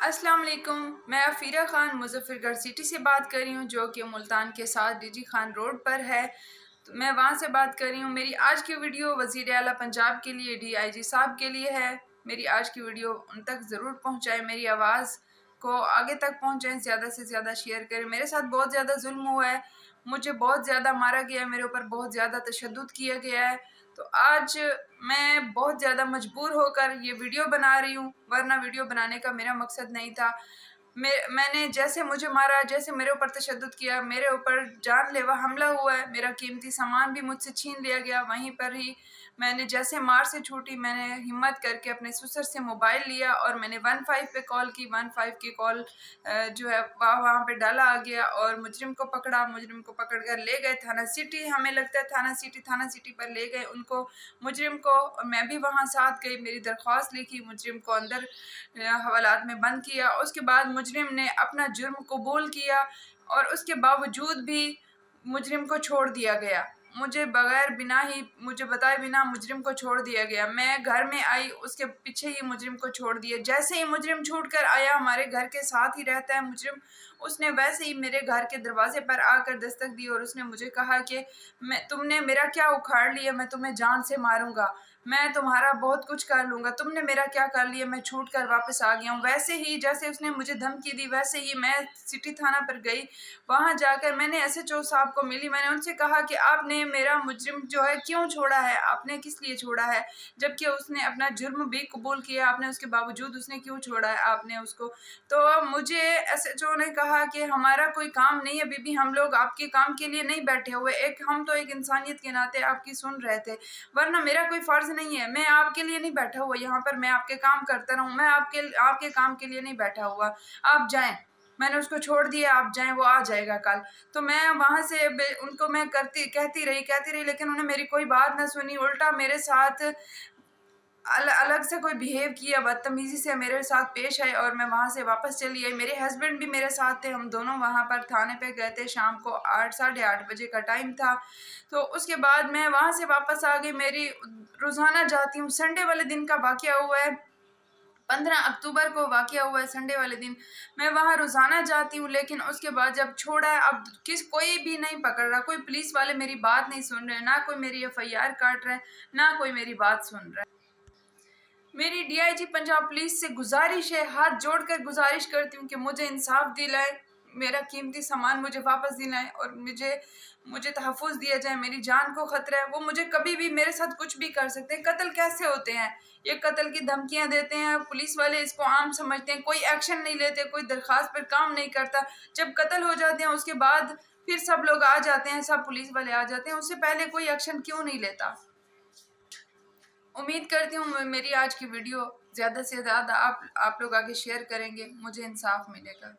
अस्सलाम वालेकुम। मैं अफीरा ख़ान मुज़फ़्फ़रगढ़ सिटी से बात कर रही हूँ, जो कि मुल्तान के साथ डीजी खान रोड पर है। तो मैं वहाँ से बात कर रही हूँ। मेरी आज की वीडियो वज़ीर आला पंजाब के लिए, DIG साहब के लिए है। मेरी आज की वीडियो उन तक ज़रूर पहुँचाएँ, मेरी आवाज़ को आगे तक पहुँचाएँ, ज़्यादा से ज़्यादा शेयर करें। मेरे साथ बहुत ज़्यादा जुल्म हुआ है, मुझे बहुत ज़्यादा मारा गया है, मेरे ऊपर बहुत ज़्यादा तशद्दुद किया गया है। तो आज मैं बहुत ज़्यादा मजबूर होकर ये वीडियो बना रही हूँ, वरना वीडियो बनाने का मेरा मकसद नहीं था। मैंने जैसे मुझे मारा, जैसे मेरे ऊपर तशद्दुद किया, मेरे ऊपर जानलेवा हमला हुआ है, मेरा कीमती सामान भी मुझसे छीन लिया गया। वहीं पर ही मैंने जैसे मार से छूटी, मैंने हिम्मत करके अपने ससुर से मोबाइल लिया और मैंने 15 पे कॉल की। 15 की कॉल जो है वहाँ पे डाला आ गया और मुजरिम को पकड़ा। मुजरिम को पकड़ कर ले गए थाना सिटी, हमें लगता है थाना सिटी पर ले गए उनको, मुजरिम को। मैं भी वहाँ साथ गई, मेरी दरख्वास्त लिखी, मुजरिम को अंदर हवालात में बंद किया। उसके बाद मुजरिम ने अपना जुर्म कबूल किया और उसके बावजूद भी मुजरिम को छोड़ दिया गया। मुझे बगैर बिना ही, मुझे बताए बिना मुजरिम को छोड़ दिया गया। मैं घर में आई, उसके पीछे ही मुजरिम को छोड़ दिया। जैसे ही मुजरिम छूट कर आया, हमारे घर के साथ ही रहता है मुजरिम, उसने वैसे ही मेरे घर के दरवाजे पर आकर दस्तक दी और उसने मुझे कहा कि तुमने मेरा क्या उखाड़ लिया, मैं तुम्हें जान से मारूंगा, मैं तुम्हारा बहुत कुछ कर लूँगा, तुमने मेरा क्या कर लिया, मैं छूट कर वापस आ गया हूँ। वैसे ही जैसे उसने मुझे धमकी दी, वैसे ही मैं सिटी थाना पर गई। वहाँ जाकर मैंने SHO साहब को मिली। मैंने उनसे कहा कि आपने मेरा मुजरिम जो है क्यों छोड़ा है, आपने किस लिए छोड़ा है, जबकि उसने अपना जुर्म भी कबूल किया, आपने उसके बावजूद उसने क्यों छोड़ा है आपने उसको। तो मुझे SHO ने कहा कि हमारा कोई काम नहीं है बीबी, हम लोग आपके काम के लिए नहीं बैठे हुए, हम तो एक इंसानियत के नाते आपकी सुन रहे थे, वरना मेरा कोई फ़र्ज़ नहीं है, मैं आपके लिए नहीं बैठा हुआ यहाँ पर, मैं आपके काम करता रहूँ, मैं आपके काम के लिए नहीं बैठा हुआ, आप जाएँ। मैंने उसको छोड़ दिया, आप जाएँ, वो आ जाएगा कल। तो मैं वहाँ से उनको मैं कहती रही, लेकिन उन्होंने मेरी कोई बात ना सुनी, उल्टा मेरे साथ अलग से कोई बिहेव किया, बदतमीज़ी से मेरे साथ पेश आए और मैं वहाँ से वापस चली आई। मेरे हस्बैंड भी मेरे साथ थे, हम दोनों वहाँ पर थाने पे गए थे। शाम को 8 साढ़े 8 बजे का टाइम था। तो उसके बाद मैं वहाँ से वापस आ गई। मेरी रोज़ाना जाती हूँ, संडे वाले दिन का वाक़या हुआ है, 15 अक्टूबर को वाक़या हुआ है, संडे वाले दिन। मैं वहाँ रोज़ाना जाती हूँ, लेकिन उसके बाद जब छोड़ा है, अब कोई भी नहीं पकड़ रहा, कोई पुलिस वाले मेरी बात नहीं सुन रहे, ना कोई मेरी FIR काट रहा है, ना कोई मेरी बात सुन रहा है। मेरी DIG पंजाब पुलिस से गुजारिश है, हाथ जोड़कर गुजारिश करती हूँ कि मुझे इंसाफ दिलाए, मेरा कीमती सामान मुझे वापस दिलाएं और मुझे तहफ़्फ़ुज़ दिया जाए। मेरी जान को ख़तरा है, वो मुझे कभी भी मेरे साथ कुछ भी कर सकते हैं। कत्ल कैसे होते हैं, ये कत्ल की धमकियाँ देते हैं, पुलिस वाले इसको आम समझते हैं, कोई एक्शन नहीं लेते, कोई दरख्वास्त पर काम नहीं करता। जब कत्ल हो जाते हैं उसके बाद फिर सब लोग आ जाते हैं, सब पुलिस वाले आ जाते हैं, उससे पहले कोई एक्शन क्यों नहीं लेता। उम्मीद करती हूँ मेरी आज की वीडियो ज़्यादा से ज़्यादा आप लोग आगे शेयर करेंगे, मुझे इंसाफ मिलेगा।